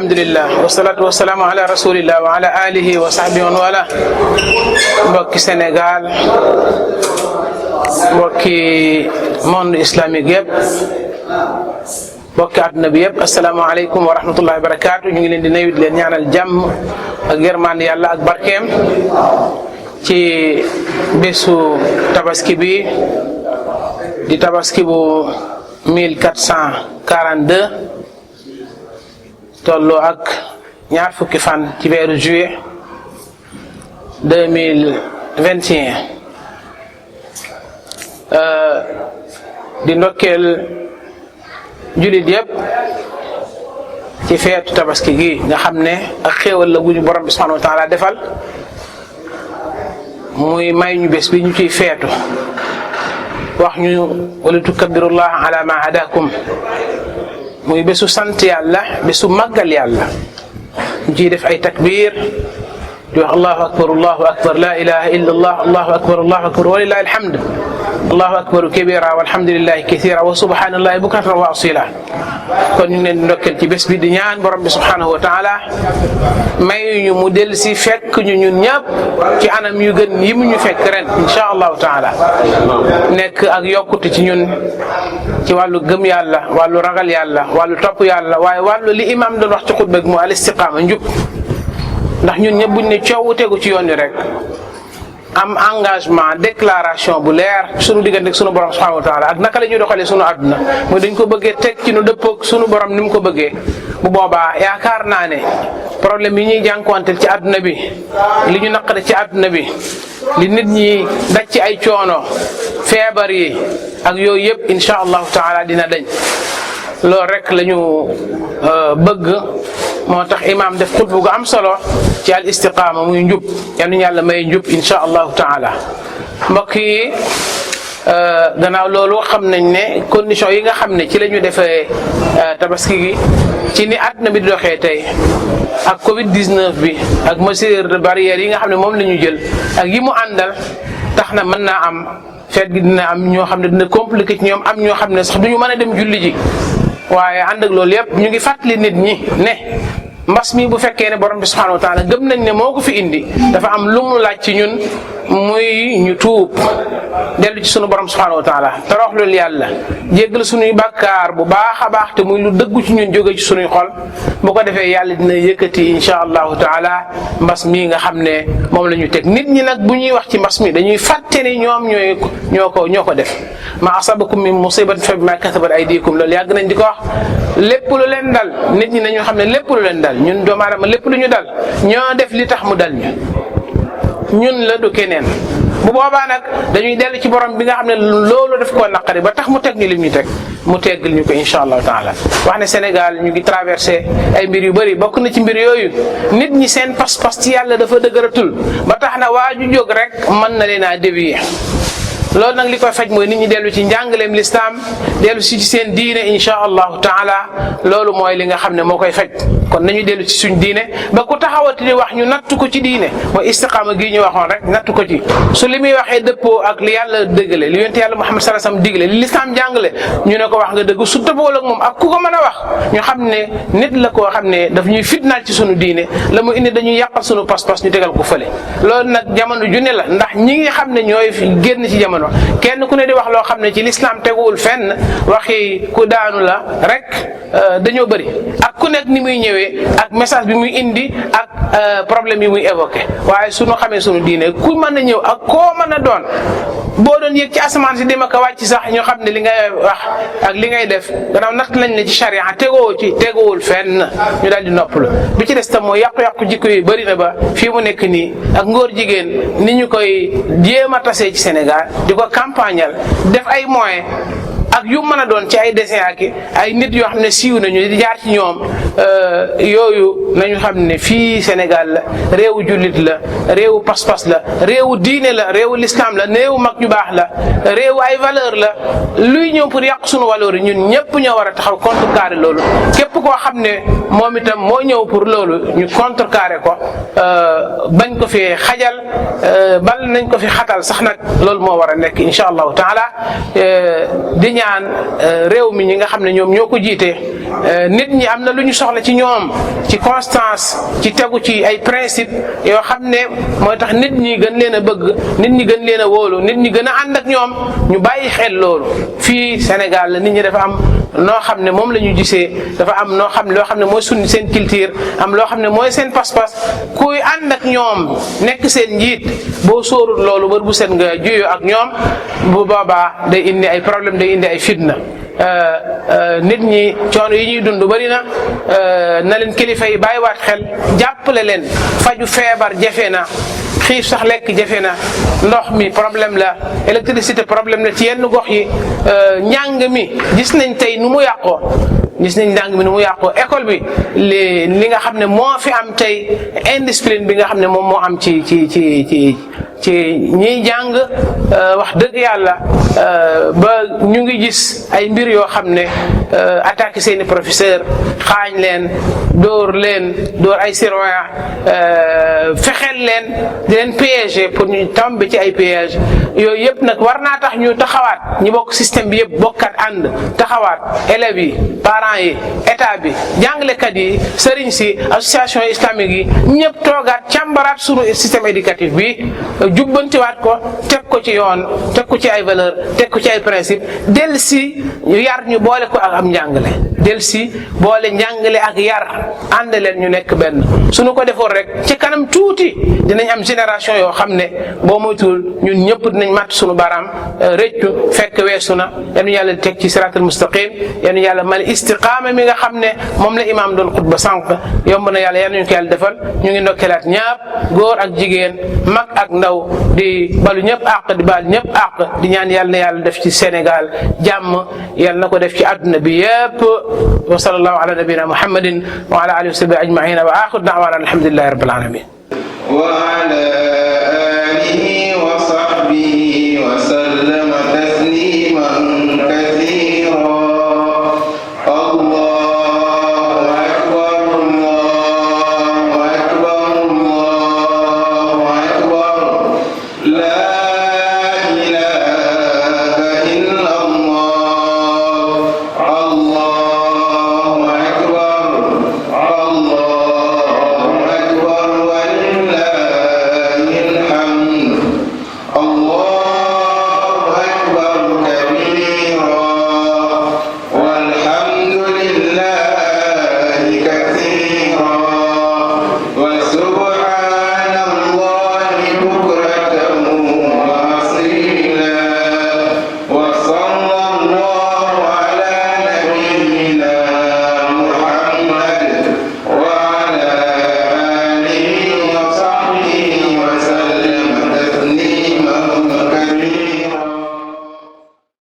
alhamdulillah wassalatu wassalamu ala rasulillah wa ala alihi wa sahbihi wa wala. Mbokki Sénégal, mbokki monde islamique yëpp, mbokki àdduna bi yëpp, assalaamu aleykum wa rahmatullahi wa barakaatu. ñu ngi leen di nuyu di leen ñaanal jàmm ak yërmande yàlla ak barkeem ci bésu tabaski bi di tabaski bu 1442 tolloo ak ñaar fukki fan ci weeru juillet 2021 di ndokkeel jullit yëpp ci feetu tabaski gi nga xam ne ak xéewal la gu ñu borom bi subhanahu wa taala defal muy may ñu bés bi ñu ciy feetu wax ñu wala tukabbirullah ala ma hadakum muy bésu sant yàlla bésu màggal yàlla ñu ciy def ay takbir di wax allahu akbar la ilaha illa allah allahu akbar walillahi alhamd allahu akbar kabira walhamdulillahi kathira wa subhanallahi bukratan wa asila. kon ñu ngi leen di ndokkeel ci bés bi di ñaan borom bi subhanahu wa taala may ñu mu del si fekk ñu ñun ñëpp ci anam yu gën yi mu ñu fekk ren insha allahu taala nekk ak yokkute ci ñun ci wàllu gëm yàlla wàllu ragal yàlla wàllu topp yàlla waaye wàllu li imam doon wax ci xutba gi mu al istiqaama njub ndax ñun ñëpp buñ ne coow tegu ci yoon wi rek am engagement déclaration bu leer sunu diggante ak sunu borom subhanahu wa taala ak naka la ñuy doxalee sunu àdduna mooy dañ ko bëggee teg ci nu dëppoog sunu borom ni mu ko bëggee bu boobaa yaakaar naa ne problème yi ñuy jànkuwanteel ci àdduna bi li ñu naqare ci àdduna bi li nit ñi daj ci ay coono feebar yi ak yooyu yëpp insha allahu taala dina dañ loolu rek la ñu bëgg moo tax imaam def xutba gu am solo ci al istiqaama muy njub yal nañu yàlla may njub insha allahu taala. mbokk yi gannaaw loolu xam nañ ne condition yi nga xam ne ci la ñu defee tabaski gi ci ni àdduna bi di doxee tey ak Covid 19 bi ak mesures de barrière yi nga xam ne moom la ñu jël ak yi mu àndal tax na mën naa am feet gi dina am ñoo xam ne dina compliqué ci ñoom am ñoo xam ne sax du ñu mën a dem julli ji. waaye ànd ak loolu yëpp ñu ngi fàttali nit ñi ne mbas mi bu fekkee ne borom bi subhanahu wa taala gëm nañ ne moo ko fi indi dafa am lu mu laaj ci ñun muy ñu tuub dellu ci sunu borom subhanahu wa taala toroxlul yàlla jéggal sunuy bàkkaar bu baax a baax te muy lu dëggu ci ñun jóge ci sunuy xol bu ko defee yàlla dina yëkkati insha allahu taala mbas mi nga xam ne moom la ñu teg nit ñi nag bu ñuy wax ci mbas mi dañuy fàtte ne ñoom ñoo ko def ma asabakum min musibatin fa bima kasabat aydikum loolu yàgg nañ di ko wax lépp lu leen dal nit ñi nañu xam ne lépp lu leen dal ñun doomu aadama lépp lu ñu dal ñoo def li tax mu dal ñun la du keneen bu boobaa nag dañuy dellu ci borom bi nga xam ne loolu daf koo naqari ba tax mu teg ñu lim ñu teg mu teggal ñu ko insha allahu taala. wax ne Sénégal ñu ngi traversé ay mbir yu bëri bokk na ci mbir yooyu nit ñi seen pas-pas ci yàlla dafa dëgëratul ba tax na waa ju jóg rek mën na leen a dévier loolu nag li koy faj mooy nit ñi dellu ci njàngaleem lislaam dellu si ci seen diine insha allahu taala loolu mooy li nga xam ne moo koy faj kon nañu dellu ci suñ diine ba ku taxawati di wax ñu nattu ko ci diine mooy istiqaama gii ñu waxoon rek nattu ko ci su li muy waxee dëppoo ak li yàlla dëggale li yonent yàlla Muhammad sallallahu alayhi wasallam digle li lislaam jàngale ñu ne ko wax nga dëgg su dëppoo ak moom ak ku ko mën a wax ñu xam ne nit la koo xam ne daf ñuy fitnaal ci sunu diine la mu indi dañuy yàqal sunu pas-pas ñu tegal ko fële loolu nag jamono ju ne la ndax ñi nga xam ne ñooy génn ci jamono kenn ku ne di wax loo xam ne ci l'islam teguwul fenn waxi ku daanu la rek dañoo bëri ak ku nekk ni muy ñëwee ak message bi muy indi ak problème yi muy évoqué waaye suñu xamee sunu diine ku mën a ñëw ak koo mën a doon boo doon yëg ci asamaan si dem ak a wàcc sax ñoo xam ne li ngay wax ak li ngay def gannaaw natt lañ la ci charia teguwul fenn ñu daal di noppalu bi ci des tam mooy yàqu-yàqu jikko yi bëri na ba fii mu nekk nii ak ngóor jigéen ni ñu koy jéem a tasee ci Sénégal di ko campagnal def ay moyens ak yu mën a doon ci ay dessin ak ay nit yoo xam ne siiw nañu di jaar ci ñoom yooyu nañu xam ne fii Sénégal la réewu jullit la réewu pas-pas la réewu diine la réewu l'islam la réewu mag ñu baax la réewu ay valeur la luy ñëw pour yàq sunu valeur yi ñun ñëpp ñoo war a taxaw contrecarrer loolu képp koo xam ne moom itam moo ñëw pour loolu ñu contrecarrer ko bañ ko fi xajal bal nañ ko fi xatal sax nag loolu moo war a nekk insha allahu taala di ñaan réew mi ñi nga xam ne ñoom ñoo ko jiite nit ñi am na lu ñu soxla ci ñoom ci constance ci tegu ci ay principe yoo xam ne mooy tax nit ñi gën leen a bëgg nit ñi gën leen a wóolu nit ñi gën a ànd ak ñoom ñu bàyyi xel loolu. fii Sénégal la nit ñi dafa am noo xam ne moom la ñu gisee dafa am noo xam ne loo xam ne mooy suñu seen culture am loo xam ne mooy seen pas-pas kuy ànd ak ñoom nekk seen njiit boo sóorul loolu bër bu set nga juyoo ak ñoom bu boobaa day indi ay problème day indi ay fitna. nit ñi coono yi ñuy dund bari na leen kilifa yi bàyyiwaat xel jàppale leen faju feebar jafe na xiif sax lekk jafe na ndox mi problème la électricité problème la ci yenn gox yi njàng mi gis nañ tey nu mu yàqoo njàng mi nu mu yàqoo école bi li nga xam ne moo fi am tey indiscipline bi nga xam ne moom moo am ci ñiy jàng wax dëgg yàlla ba ñu ngi gis ay mbir yoo xam ne attaqué seeni professeur xaañ leen dóor ay surveillant fexeel leen di leen piéger pour ñu tomber ci ay piège yooyu yëpp nag war naa tax ñu taxawaat ñi bokk système bi yëpp bokkat ànd taxawaat élèves yi parents yi état bi jàngalekat yi sëriñ si association islamique yi ñëpp toogaat càmbaraat sunu système éducatif bi jubbantiwaat ko teg ko ci yoon teg ko ci ay valeur teg ko ci ay principe del si yar ñu boole ko ak am njàngale del si boole njàngale ak yar ànd leen ñu nekk benn suñu ko defoon rek ci kanam tuuti dinañ am génération yoo xam ne boo moytuwul ñun ñëpp dinañ matt suñu baaraam rëccu fekk weesu na yal na yàlla teg ci siratal mustaqim yal na yàlla mal istiqaama mi nga xam ne moom la imaam doon xutba sànq yomb na yàlla yal nañu ko yàlla defal ñu ngi ndokkelaat ñaap góor ak jigéen mag ak ndaw di balu ñëpp àq di baal ñëpp àq di ñaan yàlla na yàlla def ci Sénégal jàmm yàlla na ko def ci àdduna bi yëpp wa sallallahu ala nabina muhammadin wa ala alihi wa sahbihi ajmaina wa axiru da'wana alhamdulillahi rabbil alamin